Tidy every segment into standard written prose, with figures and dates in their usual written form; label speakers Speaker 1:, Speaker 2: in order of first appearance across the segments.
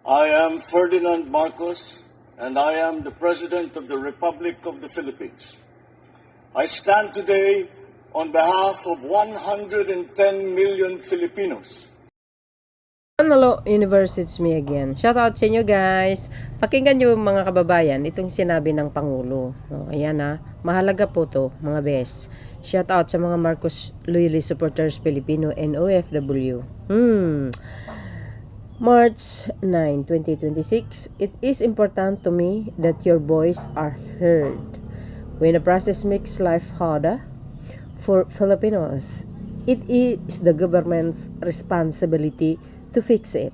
Speaker 1: I am Ferdinand Marcos, and I am the President of the Republic of the Philippines. I stand today on behalf of 110 million Filipinos.
Speaker 2: Hello, Universe, it's me again. Shout out sa inyo guys. Pakinggan nyo mga kababayan, itong sinabi ng Pangulo. Ayan mahalaga po to mga best. Shout out sa mga Marcos Loyalist Supporters Filipino and OFW. March 9, 2026, it is important to me that your voice are heard. When a process makes life harder for Filipinos, it is the government's responsibility to fix it.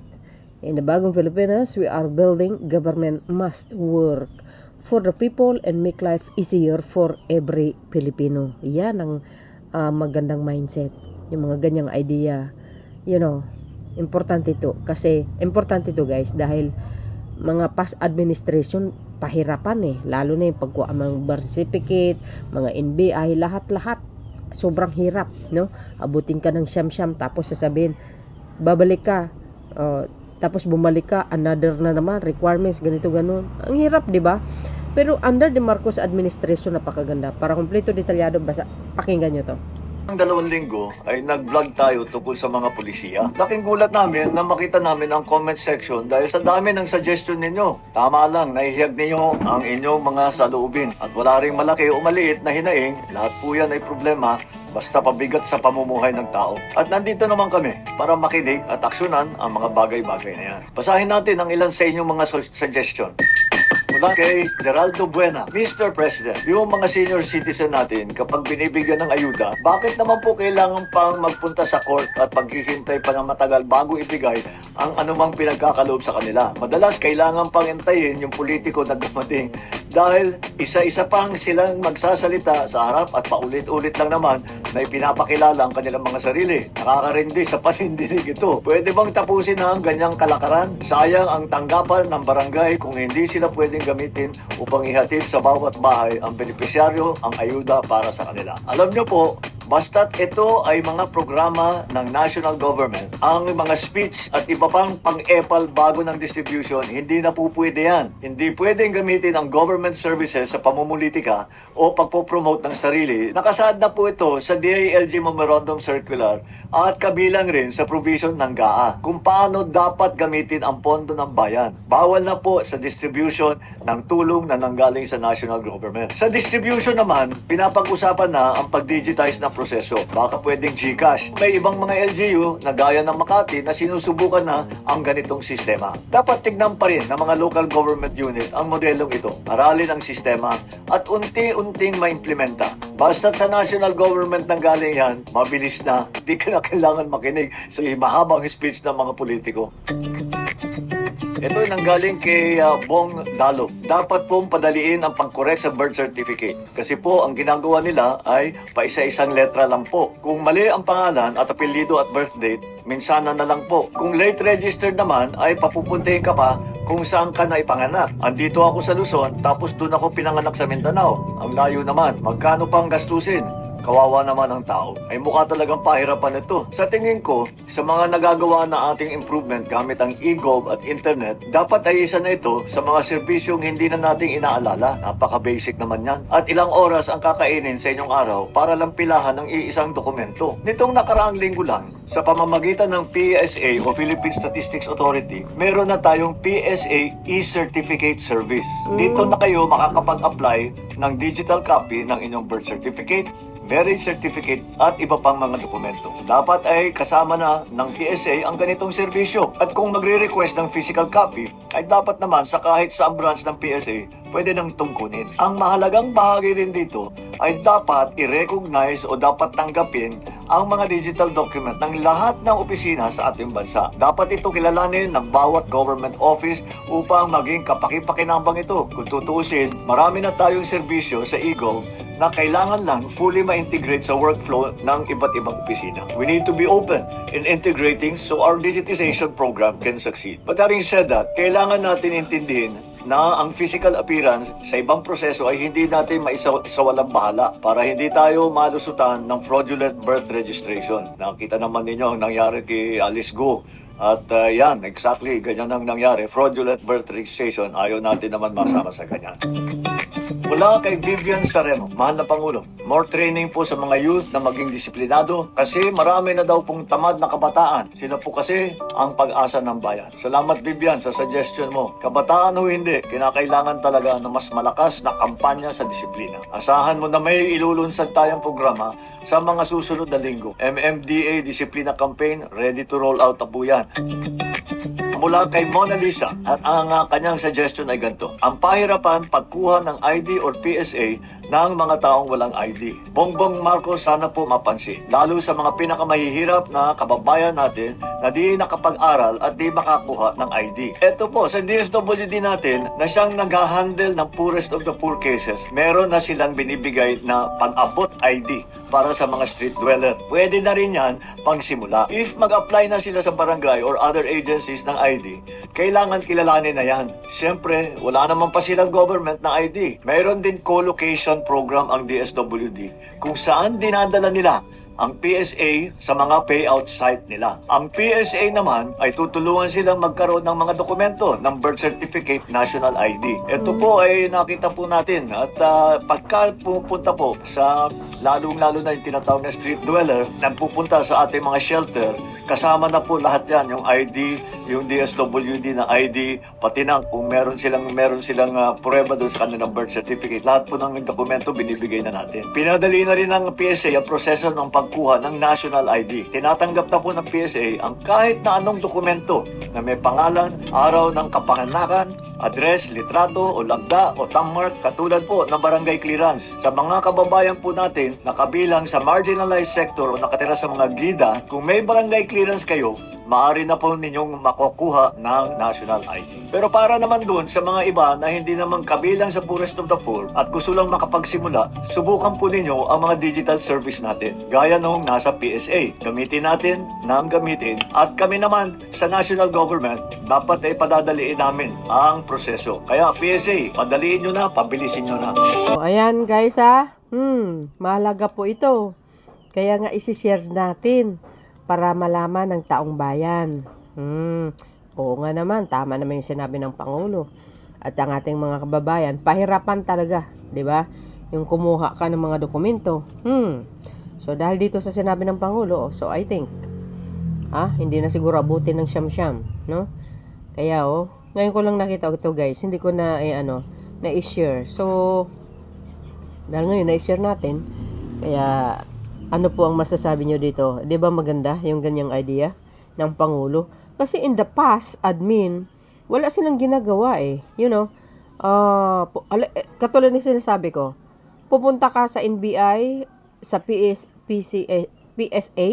Speaker 2: In the Bagong Pilipinas, we are building government must work for the people and make life easier for every Filipino. Yan ang magandang mindset. Yung mga ganyang idea. Importante ito. Kasi, importante ito guys dahil mga past administration, pahirapan lalo na yung pagkuha ng birth certificate, mga NBI, lahat-lahat. Sobrang hirap, no? Abutin ka ng siyam-siyam, tapos sasabihin, babalik ka, tapos bumalik ka, another na naman, requirements, ganito, ganun. Ang hirap, di ba? Pero under the Marcos administration, napakaganda. Para kumpleto, detalyado, basta pakinggan nyo to.
Speaker 3: Ang 2 linggo ay nag-vlog tayo tungkol sa mga polisiya. Laking gulat namin na makita namin ang comment section dahil sa dami ng suggestion ninyo. Tama lang, naihiyag ninyo ang inyong mga saloobin. At wala ring malaki o maliit na hinaing, lahat po yan ay problema basta pabigat sa pamumuhay ng tao. At nandito naman kami para makinig at aksyonan ang mga bagay-bagay na yan. Basahin natin ang ilan sa inyong mga suggestion. Mula kay Geraldo Buena, Mr. President, yung mga senior citizen natin kapag binibigyan ng ayuda, bakit naman po kailangan pang magpunta sa court at paghihintay pa ng matagal bago ibigay ang anumang pinagkakaloob sa kanila? Madalas kailangan pang hintayin yung politiko na dumating dahil isa-isa pang silang magsasalita sa harap at paulit-ulit lang naman na ipinapakilala ang kanilang mga sarili. Nakakarindi sa panindinig ito. Pwede bang tapusin na ang ganyang kalakaran? Sayang ang tanggapan ng barangay kung hindi sila pwedeng gamitin upang ihatid sa bawat bahay ang benepisyaryo ang ayuda para sa kanila. Alam nyo po, basta't ito ay mga programa ng national government, ang mga speech at iba pang pang-epal bago ng distribution, hindi na po pwede yan. Hindi pwedeng gamitin ang government services sa pamumulitika o pagpopromote ng sarili. Nakasaad na po ito sa DILG Memorandum Circular at kabilang rin sa provision ng GAA kung paano dapat gamitin ang pondo ng bayan. Bawal na po sa distribution ng tulong na nanggaling sa national government. Sa distribution naman, pinapag-usapan na ang pag-digitize na proseso. Baka pwedeng GCash. May ibang mga LGU na gaya ng Makati na sinusubukan na ang ganitong sistema. Dapat tignan pa rin ng mga local government unit ang modelong ito. Aralin ang sistema at unti-unting maimplementa. Basta't sa national government nang galing yan, mabilis na. Di ka na kailangan makinig sa mahabang speech ng mga politiko. Ito ay nanggaling kay Bong Dalo. Dapat pong padaliin ang pag-correct sa birth certificate. Kasi po, ang ginagawa nila ay paisa-isang letra lang po. Kung mali ang pangalan at apelyido at birth date, minsana na lang po. Kung late registered naman, ay papupuntahin ka pa kung saan ka na ipanganak. Andito ako sa Luzon, tapos doon ako pinanganak sa Mindanao. Ang layo naman. Magkano pang gastusin? Kawawa naman ang tao. Ay mukha talagang pahirapan ito. Sa tingin ko, sa mga nagagawa na ating improvement gamit ang e-gov at internet, dapat ay isa na ito sa mga serbisyong hindi na nating inaalala. Napaka-basic naman yan. At ilang oras ang kakainin sa inyong araw para lang pilahan ng iisang dokumento. Nitong nakaraang linggo lang, sa pamamagitan ng PSA o Philippine Statistics Authority, meron na tayong PSA e-certificate service. Dito na kayo makakapag-apply ng digital copy ng inyong birth certificate, marriage certificate at iba pang mga dokumento. Dapat ay kasama na ng PSA ang ganitong serbisyo. At kung magre-request ng physical copy, ay dapat naman sa kahit saang branch ng PSA, pwede nang tungkunin. Ang mahalagang bahagi rin dito ay dapat i-recognize o dapat tanggapin ang mga digital document ng lahat ng opisina sa ating bansa. Dapat ito kilalanin ng bawat government office upang maging kapaki-pakinabang ito. Kung tutuusin, marami na tayong serbisyo sa e-gov na kailangan lang fully ma-integrate sa workflow ng iba't ibang opisina. We need to be open in integrating so our digitization program can succeed. But having said that, kailangan natin intindihin na ang physical appearance sa ibang proseso ay hindi natin maisawalang bahala para hindi tayo malusutan ng fraudulent birth registration. Nakita naman ninyo ang nangyari kay Alice Go At yan, exactly, ganyan ang nangyari. Fraudulent birth registration, ayaw natin naman masama sa ganyan. Mula kay Vivian Sareno, mahal na Pangulo, more training po sa mga youth na maging disiplinado kasi marami na daw pong tamad na kabataan. Sila po kasi ang pag-asa ng bayan. Salamat Vivian sa suggestion mo. Kabataan o hindi, kinakailangan talaga na mas malakas na kampanya sa disiplina. Asahan mo na may ilulunsad tayong programa sa mga susunod na linggo. MMDA Disciplina Campaign, ready to roll out na po yan. Mula kay Mona Lisa at ang kanyang suggestion ay ganito. Ang pahirapan pagkuha ng ID or PSA ng mga taong walang ID. Bongbong Marcos sana po mapansin. Lalo sa mga pinakamahihirap na kababayan natin na di nakapag-aral at di makakuha ng ID. Ito po, sa DSWD natin na siyang nag-handle ng poorest of the poor cases, meron na silang binibigay na pag-abot ID para sa mga street dweller. Pwede na rin yan pang simula. If mag-apply na sila sa barangay or other agencies ng ID, kailangan kilalanin na yan. Siyempre, wala naman pa silang government na ID. Mayroon din co-location program ang DSWD kung saan dinadala nila ang PSA sa mga payout site nila. Ang PSA naman ay tutulungan silang magkaroon ng mga dokumento ng birth certificate, national ID. Ito po ay nakita po natin at pagka pupunta po sa lalong-lalo na yung tinatawag na street dweller, nagpupunta sa ating mga shelter, kasama na po lahat yan, yung ID, yung DSWD na ID, pati na kung meron silang prueba doon sa kanilang birth certificate. Lahat po ng dokumento binibigay na natin. Pinadali na rin ng PSA ang proseso ng pagkuha ng national ID. Tinatanggap na po ng PSA ang kahit na anong dokumento na may pangalan, araw ng kapanganakan, address, litrato o lagda o thumbmark katulad po ng barangay clearance. Sa mga kababayan po natin na kabilang sa marginalized sector o nakatira sa mga gida, kung may barangay clearance kayo, maaari na po ninyong makukuha ng national ID. Pero para naman doon sa mga iba na hindi naman kabilang sa poorest of the poor at gusto lang makapagsimula, subukan po ninyo ang mga digital service natin. Gaya nung nasa PSA. Gamitin natin nang gamitin at kami naman sa national government dapat ay padadaliin namin ang proseso. Kaya PSA, padaliin nyo na, pabilisin nyo na.
Speaker 2: So, ayan guys mahalaga po ito. Kaya nga isi-share natin para malaman ng taong bayan. Oo nga naman, tama naman yung sinabi ng Pangulo. At ang ating mga kababayan, pahirapan talaga, di ba? Yung kumuha ka ng mga dokumento. So dahil dito sa sinabi ng Pangulo, so I think, hindi na siguro abutin ng siyam-siyam, no? Kaya ngayon ko lang nakita ito guys, hindi ko na na-share. So, dahil ngayon na-share natin, kaya ano po ang masasabi nyo dito? Di ba maganda yung ganyang idea ng Pangulo? Kasi in the past, admin, wala silang ginagawa You know, katulad ni sinasabi ko, pupunta ka sa NBI, sa PSA,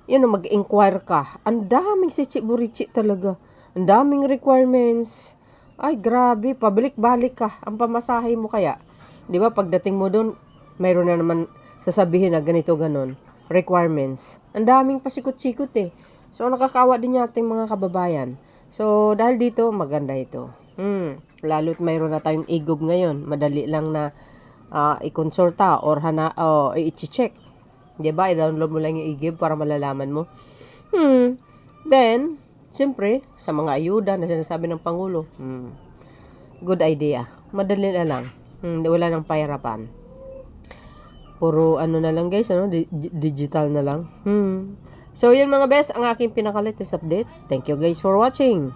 Speaker 2: mag-inquire ka. Ang daming sichi-burichi talaga. Ang daming requirements. Ay, grabe, pabalik-balik ka. Ang pamasahe mo kaya. Di ba, pagdating mo doon, mayroon na naman sasabihin na ganito, ganon. Requirements. Ang daming pasikot-sikot So, nakakawa din ating mga kababayan. So, dahil dito, maganda ito. Lalo't mayroon na tayong e-gov ngayon. Madali lang na i-consulta or i-check. Diba? I-download mo lang yung e-gov para malalaman mo. Then, siyempre, sa mga ayuda na sinasabi ng Pangulo, good idea. Madali na lang. Wala nang pahirapan. Puro na lang guys, digital na lang. So, yun mga best, ang aking pinaka-latest update. Thank you guys for watching.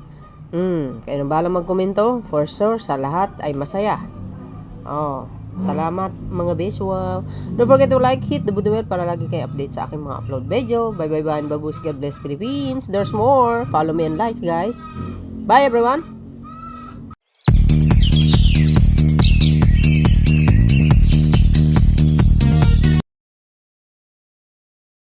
Speaker 2: Kayo na bahala magkomento. For sure, sa lahat ay masaya. Salamat mga best. Wow. Don't forget to like, hit the bell para lagi kayo update sa aking mga upload video. Bye bye bye and babus. God bless Philippines. There's more. Follow me and likes guys. Bye everyone.